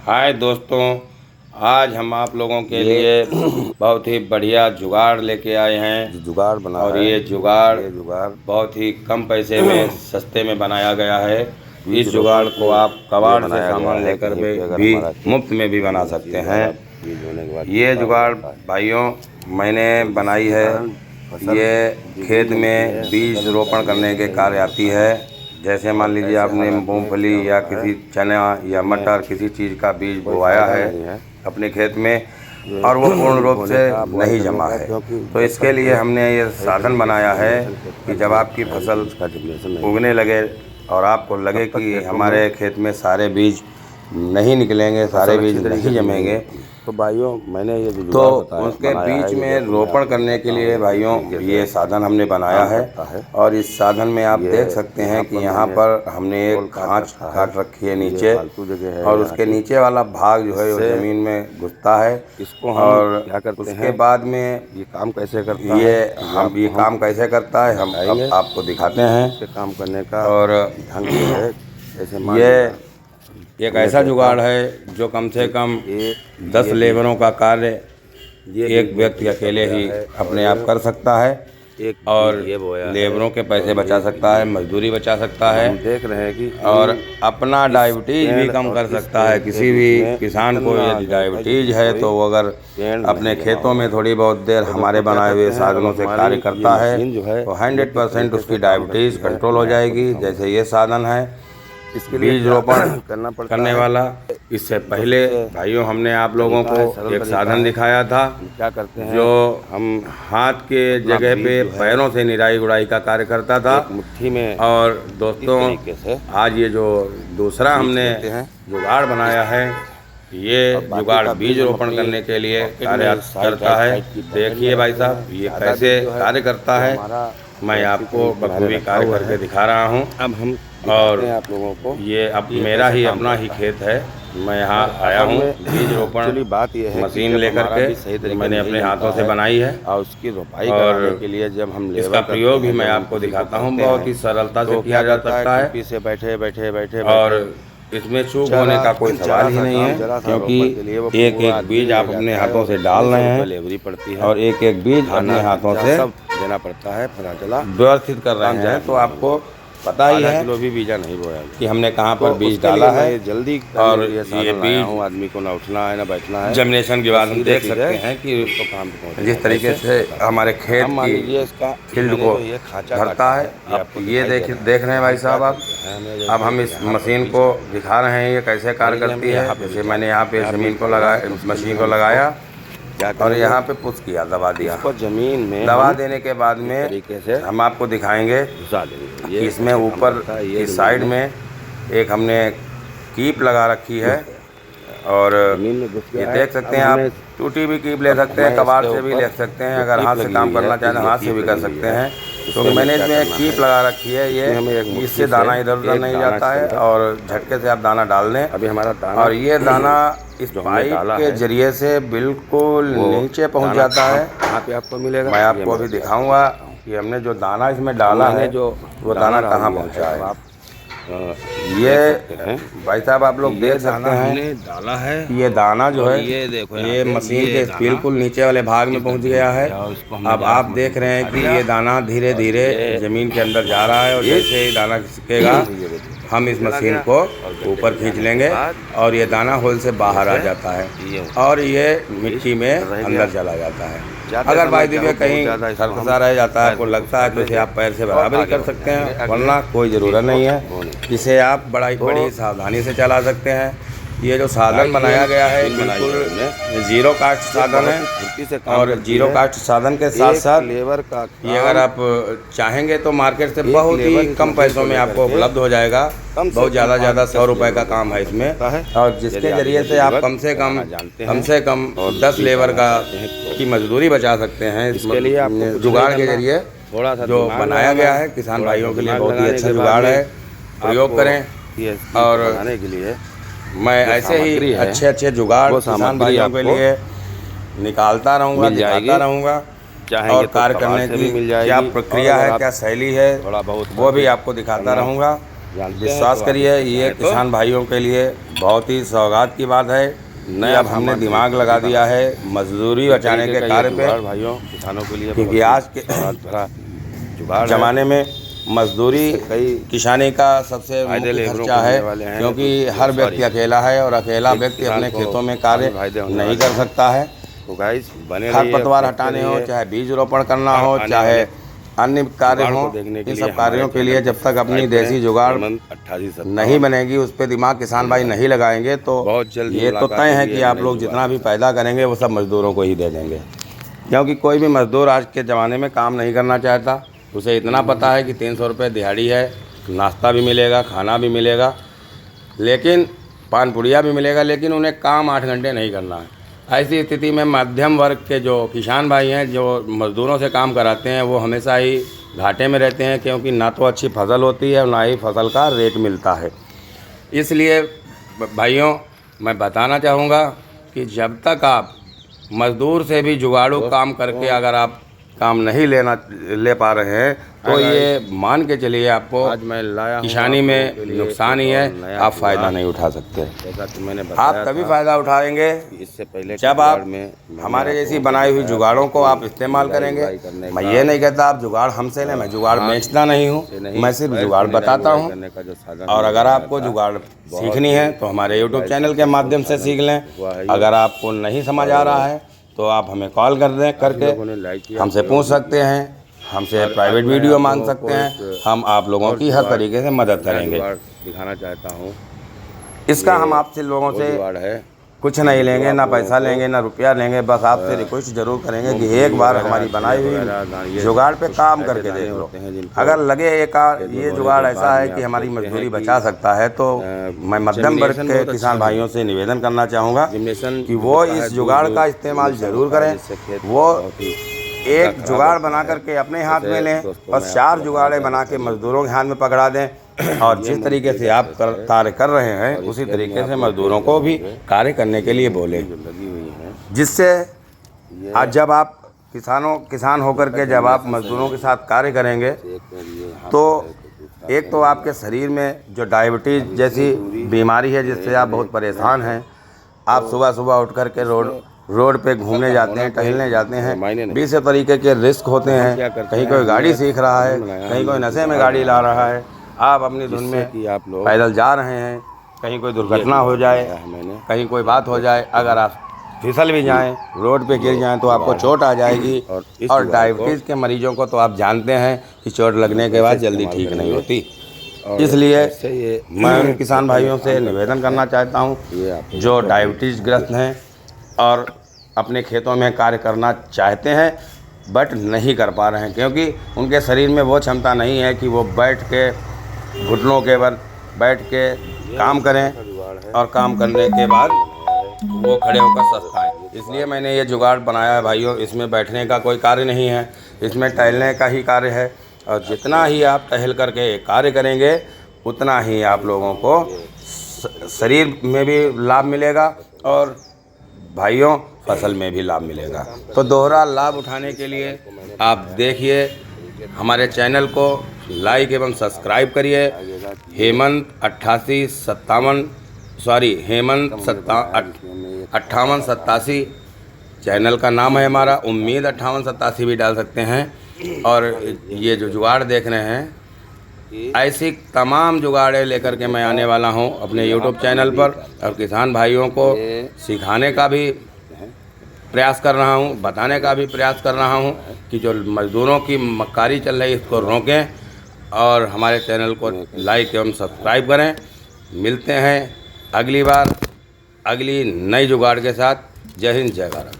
हाय दोस्तों, आज हम आप लोगों के लिए बहुत ही बढ़िया जुगाड़ लेके आए हैं। जुगाड़ बना और है। ये जुगाड़ जुगाड़ बहुत ही कम पैसे में सस्ते में बनाया गया है। इस जुगाड़ को आप कबाड़ से सामान लेकर भी मुफ्त में भी बना सकते हैं। ये जुगाड़ भाइयों मैंने बनाई है। ये खेत में बीज रोपण करने के कार्य आती है। जैसे मान लीजिए आपने मूंगफली या किसी चना या मटर किसी चीज़ का बीज बोया है अपने खेत में और वो पूर्ण रूप से नहीं जमा है, तो इसके लिए हमने ये साधन बनाया है कि जब आपकी फसल उगने लगे और आपको लगे कि हमारे खेत में सारे बीज नहीं निकलेंगे, सारे बीज नहीं जमेंगे, तो भाइयों मैंने ये तो उसके बीच में रोपण करने के लिए भाइयों ये साधन हमने बनाया है। और इस साधन में आप देख सकते हैं कि यहाँ पर हमने एक खांच काट रखी है नीचे, और उसके नीचे वाला भाग जो है वो ज़मीन में घुसता है। इसको और क्या करते हैं, उसके बाद में ये काम कैसे करता है, ये काम कैसे करता है हम आपको दिखाते हैं। काम करने का और ढंग है। जैसे ये एक ऐसा जुगाड़ है जो कम से कम 10 लेबरों का कार्य एक व्यक्ति अकेले ही अपने आप कर सकता है और लेबरों के पैसे बचा सकता है, मजदूरी बचा सकता है, देख रहे हैं कि और अपना डायबिटीज भी कम कर सकता है। किसी भी किसान को यदि डायबिटीज है तो वो अगर अपने खेतों में थोड़ी बहुत देर हमारे बनाए हुए साधनों से कार्य करता है तो 100% उसकी डायबिटीज कंट्रोल हो जाएगी। जैसे ये साधन है बीज रोपण करने वाला। इससे पहले भाइयों हमने आप लोगों को एक साधन दिखाया था क्या करते हैं, जो हम हाथ के जगह पे पैरों से निराई गुड़ाई का कार्य करता था मुट्ठी में। और दोस्तों आज ये जो दूसरा हमने जुगाड़ बनाया है, ये जुगाड़ बीज रोपण करने के लिए कार्य करता है। देखिए भाई साहब ये कैसे कार्य करता है, मैं आपको बखूबी कार्य करके दिखा रहा हूँ। अब हम और आप लोगों को ये अब मेरा ही अपना ही खेत है, मैं यहाँ आया हूँ बीज रोपण बात ये है मशीन लेकर के मैंने अपने हाथों से बनाई है और उसकी रोपाई और के लिए जब हम इसका प्रयोग भी मैं आपको दिखाता हूँ। बहुत ही सरलता से किया जा सकता है से बैठे और इसमें चूक होने का कोई सवाल ही नहीं है, क्योंकि एक एक बीज आप अपने हाथों से डाल रहे हैं लेवरी पड़ती है और एक एक बीज अपने हाथों से देना पड़ता है। पता चला व्यवस्थित कर रहे हैं तो आपको पता ही है किलो भी बीजा नहीं बोया कि हमने कहाँ पर बीज डाला है। जल्दी और ये बीज आदमी को ना उठना है ना बैठना है। जर्मिनेशन के बाद हम देख सकते हैं कि जिस तरीके से हमारे खेत की इसका फील्ड को भरता है। आप ये देख रहे हैं भाई साहब आप। अब हम इस मशीन को दिखा रहे हैं ये कैसे कार्य करती है। जैसे मैंने यहाँ पे ज़मीन को लगाया, मशीन को लगाया और यहाँ पे पुश किया, दबा दिया। जमीन में दबा देने के बाद में तरीके से हम आपको दिखाएंगे कि इसमें ऊपर की साइड में एक हमने कीप लगा रखी है। और ये देख सकते हैं आप, टूटी भी कीप ले सकते हैं, कबाड़ से भी ले सकते हैं। अगर हाथ से काम करना चाहें तो हाथ से भी कर सकते हैं। क्योंकि मैंने इसमें एक कीप लगा रखी है, ये इससे दाना इधर उधर नहीं जाता है और झटके से आप दाना डाल दें। अभी हमारा दाना, और ये दाना इस पाइप के जरिए से बिल्कुल नीचे पहुंच जाता है। यहाँ पे आपको मिलेगा। मैं आपको अभी दिखाऊंगा कि हमने जो दाना इसमें डाला है जो वो दाना कहाँ पहुंचा है। ये भाई साहब आप लोग देख सकते हैं डाला है, ये दाना जो है ये देखो ये मशीन के बिल्कुल नीचे वाले भाग में पहुंच गया है। अब आप देख रहे हैं कि ये दाना धीरे धीरे ज़मीन के अंदर जा रहा है और जैसे ही दाना खिसकेगा हम इस मशीन को ऊपर खींच लेंगे और ये दाना होल से बाहर आ जाता है और ये मिट्टी में अंदर चला जाता है। अगर बाई दी में कहीं सरखसा रह जाता है, आपको लगता है तो इसे आप पैर से बराबरी कर सकते हैं, वरना कोई ज़रूरत नहीं है। इसे आप बड़ी सावधानी से चला सकते हैं। ये जो साधन बनाया गया है बिल्कुल जीरो कास्ट साधन है और जीरो कास्ट साधन के साथ साथ लेबर का ये अगर आप चाहेंगे तो मार्केट से बहुत ही कम पैसों में आपको उपलब्ध हो जाएगा। बहुत ज़्यादा 100 रुपये का काम है इसमें, और जिसके ज़रिए से आप कम से कम 10 लेबर की मजदूरी बचा सकते हैं। इसके लिए आप जुगाड़ के जरिए थोड़ा सा जो बनाया गया है किसान भाइयों के लिए बहुत ही अच्छा जुगाड़ है, प्रयोग करें। और के लिए मैं ऐसे ही अच्छे जुगाड़ किसान भाइयों के लिए निकालता रहूँगा, दिखाता रहूँगा और कार्य करने की क्या प्रक्रिया है, क्या शैली है, वो भी आपको दिखाता रहूँगा। विश्वास करिए, ये किसान भाइयों के लिए बहुत ही सौगात की बात है। नया अब हमने दिमाग लगा दिया है मजदूरी बचाने के कार्य पे भाइयों, किसानों के लिए, क्योंकि आज के ज़माने में मजदूरी किसानी का सबसे मुख्य खर्चा है, क्योंकि हर व्यक्ति अकेला है और अकेला व्यक्ति अपने खेतों में कार्य नहीं कर सकता है। तो गाइस बने खरपतवार हटाने हो, चाहे बीज रोपण करना हो, चाहे अन्य कार्य हो, इन सब कार्यों के लिए जब तक अपनी देसी जुगाड़ नहीं बनेगी, उस पर दिमाग किसान भाई नहीं लगाएंगे तो बहुत जल्द ये तो तय है कि आप लोग जितना भी पैदा करेंगे वो सब मजदूरों को ही दे देंगे। क्योंकि कोई भी मजदूर आज के ज़माने में काम नहीं करना चाहता। उसे इतना पता है कि 300 रुपये दिहाड़ी है, नाश्ता भी मिलेगा, खाना भी मिलेगा, लेकिन पान पुड़िया भी मिलेगा, लेकिन उन्हें काम 8 घंटे नहीं करना है। ऐसी स्थिति में मध्यम वर्ग के जो किसान भाई हैं, जो मज़दूरों से काम कराते हैं, वो हमेशा ही घाटे में रहते हैं, क्योंकि ना तो अच्छी फसल होती है और ना ही फसल का रेट मिलता है। इसलिए भाइयों, मैं बताना चाहूँगा कि जब तक आप मज़दूर से भी जुगाड़ू काम करके अगर आप काम नहीं ले पा रहे हैं तो ये मान के चलिए आपको आज मैं लाया किसानी में नुकसान ही है, आप फ़ायदा नहीं उठा सकते। जैसा कि मैंने आप तभी फ़ायदा उठाएंगे इससे पहले जब आप हमारे जैसी बनाई हुई जुगाड़ों को आप इस्तेमाल करेंगे। मैं ये नहीं कहता आप जुगाड़ हमसे लें, मैं जुगाड़ बेचता नहीं हूँ, मैं सिर्फ जुगाड़ बताता हूँ। और अगर आपको जुगाड़ सीखनी है तो हमारे यूट्यूब चैनल के माध्यम से सीख लें। अगर आपको नहीं समझ आ रहा है तो आप हमें कॉल कर दें, करके हमसे पूछ सकते हैं, हमसे प्राइवेट वीडियो मांग सकते हैं। हम आप लोगों की हर तरीके से मदद करेंगे। दिखाना चाहता हूँ, इसका हम आपसे लोगों से कुछ नहीं लेंगे, ना पैसा लेंगे, ना रुपया लेंगे। बस आपसे रिक्वेस्ट जरूर करेंगे कि एक बार हमारी बनाई हुई जुगाड़ पे काम करके देख लो। अगर लगे ये जुगाड़ ऐसा है कि हमारी मजदूरी बचा सकता है तो मैं मध्यम वर्ग के किसान भाइयों से निवेदन करना चाहूँगा कि वो इस जुगाड़ का इस्तेमाल ज़रूर करें। वो एक जुगाड़ बना करके अपने हाथ में लें और 4 जुगाड़ें बना के मजदूरों के हाथ में पकड़ा दें। और जिस तरीके से आप कार्य कर रहे हैं उसी तरीके से मजदूरों को भी कार्य करने के लिए बोलें, जिससे आज जब आप किसान होकर के जब आप मजदूरों के साथ कार्य करेंगे तो एक तो आपके शरीर में जो डायबिटीज़ जैसी बीमारी है जिससे आप बहुत परेशान हैं, आप सुबह सुबह उठ कर के रोड पे घूमने जाते हैं, टहलने जाते हैं, 20 तरीके के रिस्क होते हैं। कहीं कोई गाड़ी सीख रहा है, कहीं कोई नशे में गाड़ी ला रहा है, आप अपनी धुन में पैदल जा रहे हैं, कहीं कोई दुर्घटना हो जाए, कहीं कोई बात हो जाए, अगर आप फिसल भी जाएं, रोड पे गिर जाएं तो आपको चोट आ जाएगी। और डायबिटीज़ के मरीजों को तो आप जानते हैं कि चोट लगने के बाद जल्दी ठीक नहीं होती। इसलिए मैं उन किसान भाइयों से निवेदन करना चाहता हूं जो डायबिटीज़ ग्रस्त हैं और अपने खेतों में कार्य करना चाहते हैं बट नहीं कर पा रहे हैं, क्योंकि उनके शरीर में वो क्षमता नहीं है कि वो बैठ के घुटनों के बल बैठ के काम करें और काम करने के बाद वो खड़े होकर सस्ताएं। इसलिए मैंने ये जुगाड़ बनाया है भाइयों। इसमें बैठने का कोई कार्य नहीं है, इसमें टहलने का ही कार्य है। और जितना ही आप टहल करके कार्य करेंगे उतना ही आप लोगों को शरीर में भी लाभ मिलेगा और भाइयों फसल में भी लाभ मिलेगा। तो दोहरा लाभ उठाने के लिए आप देखिए, हमारे चैनल को लाइक एवं सब्सक्राइब करिए। हेमंत 5887 चैनल का नाम है हमारा। उम्मीद 5887 भी डाल सकते हैं। और ये जो जुगाड़ देख रहे हैं, ऐसी तमाम जुगाड़ें लेकर के मैं आने वाला हूं अपने यूट्यूब चैनल पर और किसान भाइयों को सिखाने का भी प्रयास कर रहा हूं, बताने का भी प्रयास कर रहा हूं कि जो मज़दूरों की मक्कारी चल रही है इसको रोकें और हमारे चैनल को लाइक एवं सब्सक्राइब करें। मिलते हैं अगली बार अगली नई जुगाड़ के साथ। जय हिंद, जय भारत।